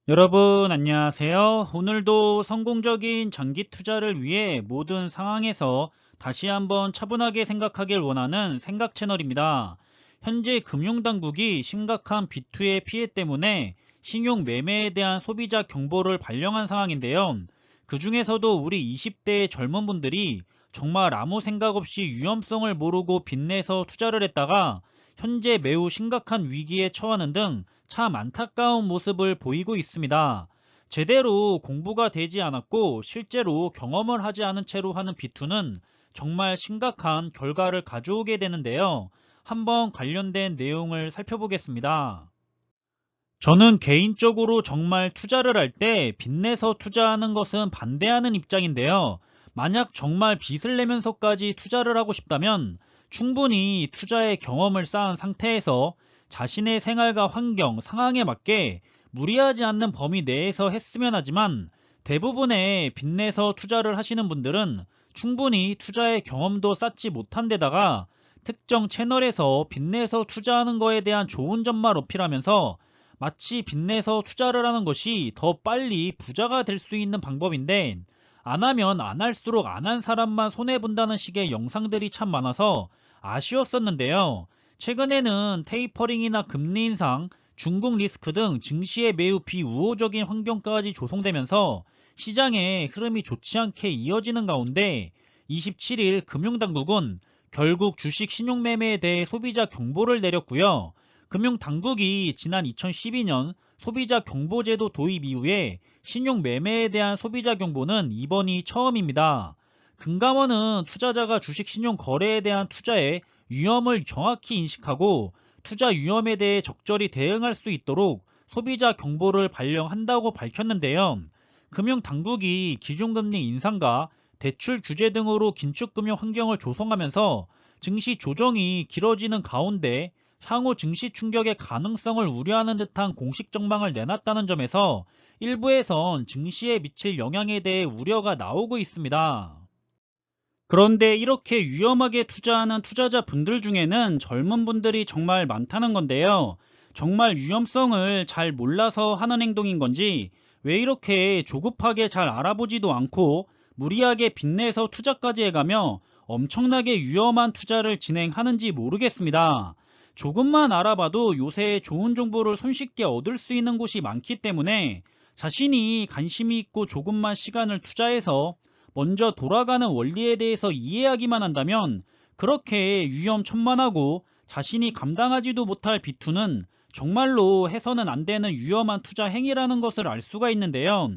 여러분 안녕하세요. 오늘도 성공적인 장기 투자를 위해 모든 상황에서 다시 한번 차분하게 생각하길 원하는 생각 채널입니다. 현재 금융당국이 심각한 비투의 피해 때문에 신용 매매에 대한 소비자 경보를 발령한 상황인데요. 그 중에서도 우리 20대의 젊은 분들이 정말 아무 생각 없이 위험성을 모르고 빚내서 투자를 했다가 현재 매우 심각한 위기에 처하는 등 참 안타까운 모습을 보이고 있습니다. 제대로 공부가 되지 않았고 실제로 경험을 하지 않은 채로 하는 비투는 정말 심각한 결과를 가져오게 되는데요. 한번 관련된 내용을 살펴보겠습니다. 저는 개인적으로 정말 투자를 할 때 빚내서 투자하는 것은 반대하는 입장인데요. 만약 정말 빚을 내면서까지 투자를 하고 싶다면 충분히 투자의 경험을 쌓은 상태에서 자신의 생활과 환경, 상황에 맞게 무리하지 않는 범위 내에서 했으면 하지만 대부분의 빚내서 투자를 하시는 분들은 충분히 투자의 경험도 쌓지 못한 데다가 특정 채널에서 빚내서 투자하는 거에 대한 좋은 점만 어필하면서 마치 빚내서 투자를 하는 것이 더 빨리 부자가 될 수 있는 방법인데 안 하면 안 할수록 안 한 사람만 손해본다는 식의 영상들이 참 많아서 아쉬웠었는데요. 최근에는 테이퍼링이나 금리 인상, 중국 리스크 등 증시에 매우 비우호적인 환경까지 조성되면서 시장의 흐름이 좋지 않게 이어지는 가운데 27일 금융당국은 결국 주식 신용매매에 대해 소비자 경보를 내렸고요. 금융당국이 지난 2012년 소비자 경보제도 도입 이후에 신용매매에 대한 소비자 경보는 이번이 처음입니다. 금감원은 투자자가 주식 신용 거래에 대한 투자의 위험을 정확히 인식하고 투자 위험에 대해 적절히 대응할 수 있도록 소비자 경보를 발령한다고 밝혔는데요. 금융당국이 기준금리 인상과 대출 규제 등으로 긴축금융 환경을 조성하면서 증시 조정이 길어지는 가운데 향후 증시 충격의 가능성을 우려하는 듯한 공식 전망을 내놨다는 점에서 일부에선 증시에 미칠 영향에 대해 우려가 나오고 있습니다. 그런데 이렇게 위험하게 투자하는 투자자 분들 중에는 젊은 분들이 정말 많다는 건데요. 정말 위험성을 잘 몰라서 하는 행동인 건지 왜 이렇게 조급하게 잘 알아보지도 않고 무리하게 빚내서 투자까지 해가며 엄청나게 위험한 투자를 진행하는지 모르겠습니다. 조금만 알아봐도 요새 좋은 정보를 손쉽게 얻을 수 있는 곳이 많기 때문에 자신이 관심이 있고 조금만 시간을 투자해서 먼저 돌아가는 원리에 대해서 이해하기만 한다면 그렇게 위험천만하고 자신이 감당하지도 못할 비투는 정말로 해서는 안 되는 위험한 투자 행위라는 것을 알 수가 있는데요.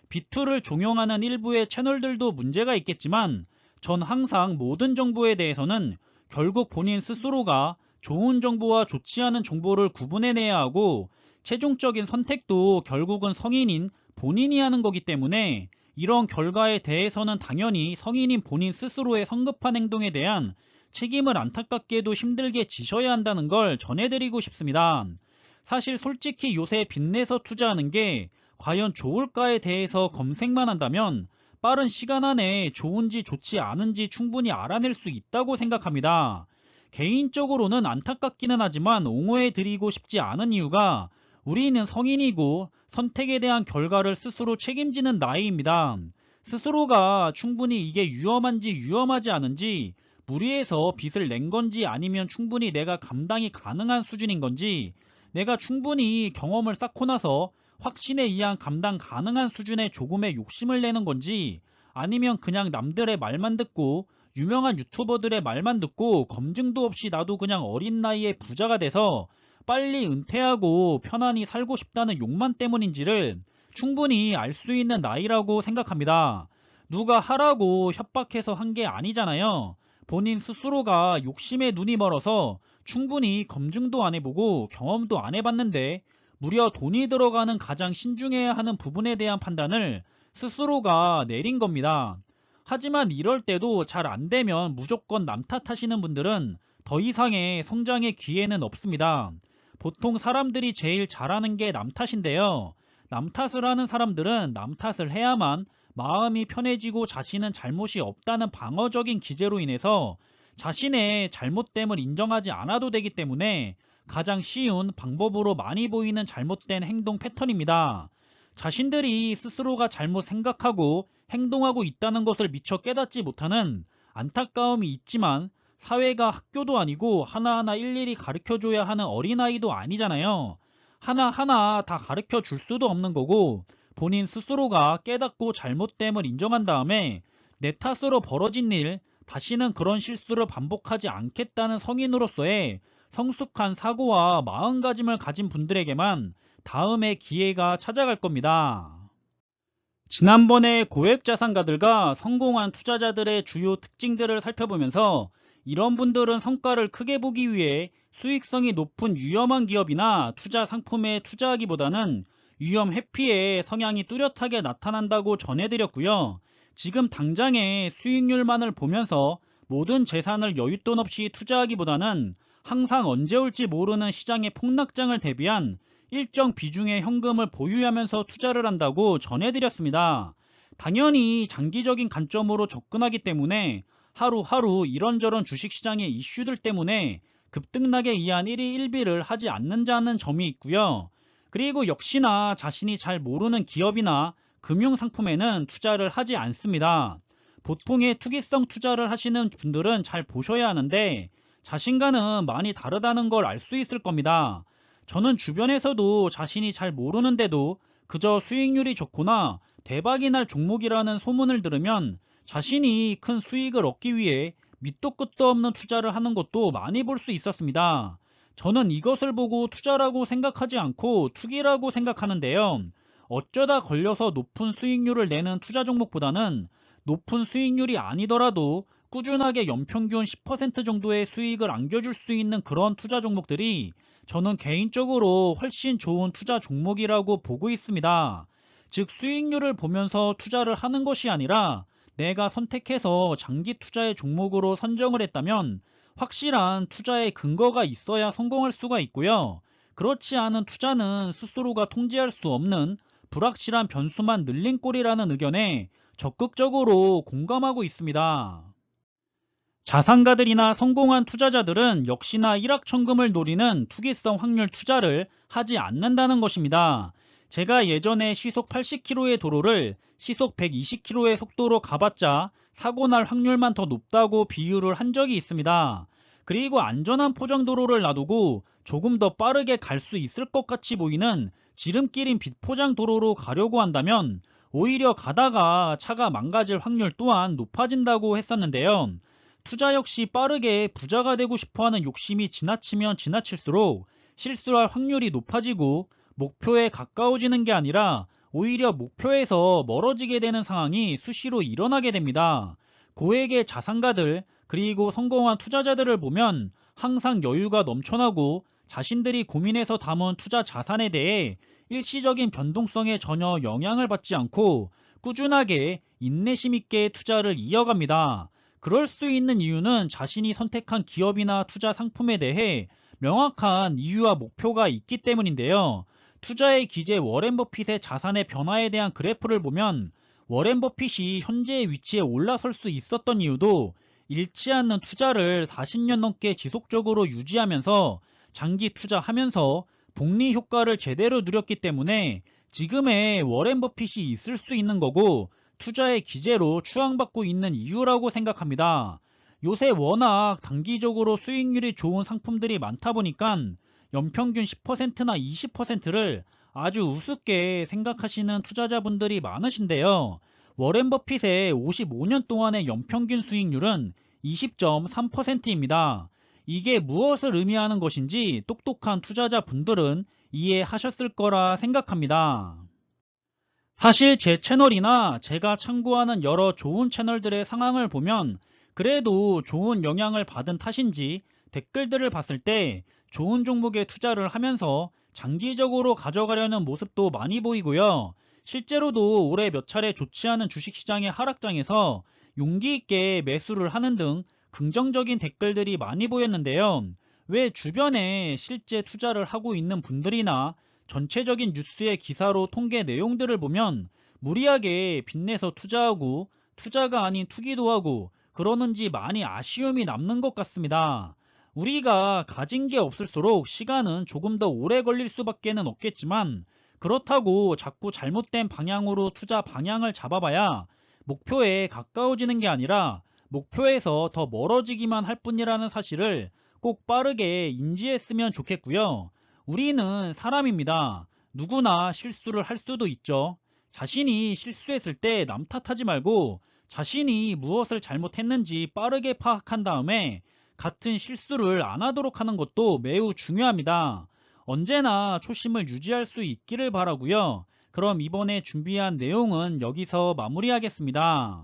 비투를 종용하는 일부의 채널들도 문제가 있겠지만 전 항상 모든 정보에 대해서는 결국 본인 스스로가 좋은 정보와 좋지 않은 정보를 구분해내야 하고 최종적인 선택도 결국은 성인인 본인이 하는 거기 때문에 이런 결과에 대해서는 당연히 성인인 본인 스스로의 성급한 행동에 대한 책임을 안타깝게도 힘들게 지셔야 한다는 걸 전해드리고 싶습니다. 사실 솔직히 요새 빚내서 투자하는 게 과연 좋을까에 대해서 검색만 한다면 빠른 시간 안에 좋은지 좋지 않은지 충분히 알아낼 수 있다고 생각합니다. 개인적으로는 안타깝기는 하지만 옹호해 드리고 싶지 않은 이유가 우리는 성인이고 선택에 대한 결과를 스스로 책임지는 나이입니다. 스스로가 충분히 이게 위험한지 위험하지 않은지 무리해서 빚을 낸 건지 아니면 충분히 내가 감당이 가능한 수준인 건지 내가 충분히 경험을 쌓고 나서 확신에 의한 감당 가능한 수준의 조금의 욕심을 내는 건지 아니면 그냥 남들의 말만 듣고 유명한 유튜버들의 말만 듣고 검증도 없이 나도 그냥 어린 나이에 부자가 돼서 빨리 은퇴하고 편안히 살고 싶다는 욕만 때문인지를 충분히 알 수 있는 나이라고 생각합니다. 누가 하라고 협박해서 한 게 아니잖아요. 본인 스스로가 욕심에 눈이 멀어서 충분히 검증도 안 해보고 경험도 안 해봤는데 무려 돈이 들어가는 가장 신중해야 하는 부분에 대한 판단을 스스로가 내린 겁니다. 하지만 이럴 때도 잘 안 되면 무조건 남 탓하시는 분들은 더 이상의 성장의 기회는 없습니다. 보통 사람들이 제일 잘하는 게 남 탓인데요. 남 탓을 하는 사람들은 남 탓을 해야만 마음이 편해지고 자신은 잘못이 없다는 방어적인 기제로 인해서 자신의 잘못됨을 인정하지 않아도 되기 때문에 가장 쉬운 방법으로 많이 보이는 잘못된 행동 패턴입니다. 자신들이 스스로가 잘못 생각하고 행동하고 있다는 것을 미처 깨닫지 못하는 안타까움이 있지만, 사회가 학교도 아니고 하나하나 일일이 가르쳐줘야 하는 어린아이도 아니잖아요. 하나하나 다 가르쳐 줄 수도 없는 거고, 본인 스스로가 깨닫고 잘못됨을 인정한 다음에 내 탓으로 벌어진 일, 다시는 그런 실수를 반복하지 않겠다는 성인으로서의 성숙한 사고와 마음가짐을 가진 분들에게만 다음에 기회가 찾아갈 겁니다. 지난번에 고액자산가들과 성공한 투자자들의 주요 특징들을 살펴보면서, 이런 분들은 성과를 크게 보기 위해 수익성이 높은 위험한 기업이나 투자 상품에 투자하기보다는 위험 회피의 성향이 뚜렷하게 나타난다고 전해드렸고요. 지금 당장의 수익률만을 보면서 모든 재산을 여윳돈 없이 투자하기보다는 항상 언제 올지 모르는 시장의 폭락장을 대비한 일정 비중의 현금을 보유하면서 투자를 한다고 전해드렸습니다. 당연히 장기적인 관점으로 접근하기 때문에 하루하루 이런저런 주식시장의 이슈들 때문에 급등락에 의한 1위 1비를 하지 않는다는 점이 있고요. 그리고 역시나 자신이 잘 모르는 기업이나 금융상품에는 투자를 하지 않습니다. 보통의 투기성 투자를 하시는 분들은 잘 보셔야 하는데, 자신과는 많이 다르다는 걸 알 수 있을 겁니다. 저는 주변에서도 자신이 잘 모르는데도 그저 수익률이 좋거나 대박이 날 종목이라는 소문을 들으면 자신이 큰 수익을 얻기 위해 밑도 끝도 없는 투자를 하는 것도 많이 볼 수 있었습니다. 저는 이것을 보고 투자라고 생각하지 않고 투기라고 생각하는데요. 어쩌다 걸려서 높은 수익률을 내는 투자 종목보다는 높은 수익률이 아니더라도 꾸준하게 연평균 10% 정도의 수익을 안겨줄 수 있는 그런 투자 종목들이 저는 개인적으로 훨씬 좋은 투자 종목이라고 보고 있습니다. 즉, 수익률을 보면서 투자를 하는 것이 아니라 내가 선택해서 장기 투자의 종목으로 선정을 했다면 확실한 투자의 근거가 있어야 성공할 수가 있고요. 그렇지 않은 투자는 스스로가 통제할 수 없는 불확실한 변수만 늘린 꼴이라는 의견에 적극적으로 공감하고 있습니다. 자산가들이나 성공한 투자자들은 역시나 일확천금을 노리는 투기성 확률 투자를 하지 않는다는 것입니다. 제가 예전에 시속 80km의 도로를 시속 120km의 속도로 가봤자 사고 날 확률만 더 높다고 비유를 한 적이 있습니다. 그리고 안전한 포장도로를 놔두고 조금 더 빠르게 갈 수 있을 것 같이 보이는 지름길인 비포장도로로 가려고 한다면 오히려 가다가 차가 망가질 확률 또한 높아진다고 했었는데요. 투자 역시 빠르게 부자가 되고 싶어하는 욕심이 지나치면 지나칠수록 실수할 확률이 높아지고 목표에 가까워지는 게 아니라 오히려 목표에서 멀어지게 되는 상황이 수시로 일어나게 됩니다. 고액의 자산가들 그리고 성공한 투자자들을 보면 항상 여유가 넘쳐나고 자신들이 고민해서 담은 투자 자산에 대해 일시적인 변동성에 전혀 영향을 받지 않고 꾸준하게 인내심 있게 투자를 이어갑니다. 그럴 수 있는 이유는 자신이 선택한 기업이나 투자 상품에 대해 명확한 이유와 목표가 있기 때문인데요. 투자의 기재 워렌 버핏의 자산의 변화에 대한 그래프를 보면 워렌 버핏이 현재의 위치에 올라설 수 있었던 이유도 잃지 않는 투자를 40년 넘게 지속적으로 유지하면서 장기 투자하면서 복리 효과를 제대로 누렸기 때문에 지금의 워렌 버핏이 있을 수 있는 거고, 투자의 기재로 추앙받고 있는 이유라고 생각합니다. 요새 워낙 단기적으로 수익률이 좋은 상품들이 많다 보니까 연평균 10%나 20%를 아주 우습게 생각하시는 투자자분들이 많으신데요. 워렌 버핏의 55년 동안의 연평균 수익률은 20.3%입니다. 이게 무엇을 의미하는 것인지 똑똑한 투자자분들은 이해하셨을 거라 생각합니다. 사실 제 채널이나 제가 참고하는 여러 좋은 채널들의 상황을 보면 그래도 좋은 영향을 받은 탓인지 댓글들을 봤을 때 좋은 종목에 투자를 하면서 장기적으로 가져가려는 모습도 많이 보이고요. 실제로도 올해 몇 차례 좋지 않은 주식시장의 하락장에서 용기 있게 매수를 하는 등 긍정적인 댓글들이 많이 보였는데요. 왜 주변에 실제 투자를 하고 있는 분들이나 전체적인 뉴스의 기사로 통계 내용들을 보면 무리하게 빚내서 투자하고 투자가 아닌 투기도 하고 그러는지 많이 아쉬움이 남는 것 같습니다. 우리가 가진 게 없을수록 시간은 조금 더 오래 걸릴 수밖에는 없겠지만 그렇다고 자꾸 잘못된 방향으로 투자 방향을 잡아봐야 목표에 가까워지는 게 아니라 목표에서 더 멀어지기만 할 뿐이라는 사실을 꼭 빠르게 인지했으면 좋겠고요. 우리는 사람입니다. 누구나 실수를 할 수도 있죠. 자신이 실수했을 때 남 탓하지 말고 자신이 무엇을 잘못했는지 빠르게 파악한 다음에 같은 실수를 안 하도록 하는 것도 매우 중요합니다. 언제나 초심을 유지할 수 있기를 바라고요. 그럼 이번에 준비한 내용은 여기서 마무리하겠습니다.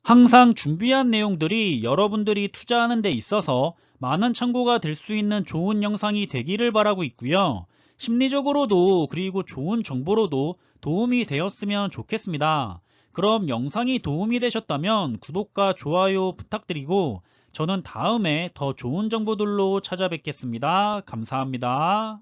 항상 준비한 내용들이 여러분들이 투자하는 데 있어서 많은 참고가 될 수 있는 좋은 영상이 되기를 바라고 있고요. 심리적으로도 그리고 좋은 정보로도 도움이 되었으면 좋겠습니다. 그럼 영상이 도움이 되셨다면 구독과 좋아요 부탁드리고 저는 다음에 더 좋은 정보들로 찾아뵙겠습니다. 감사합니다.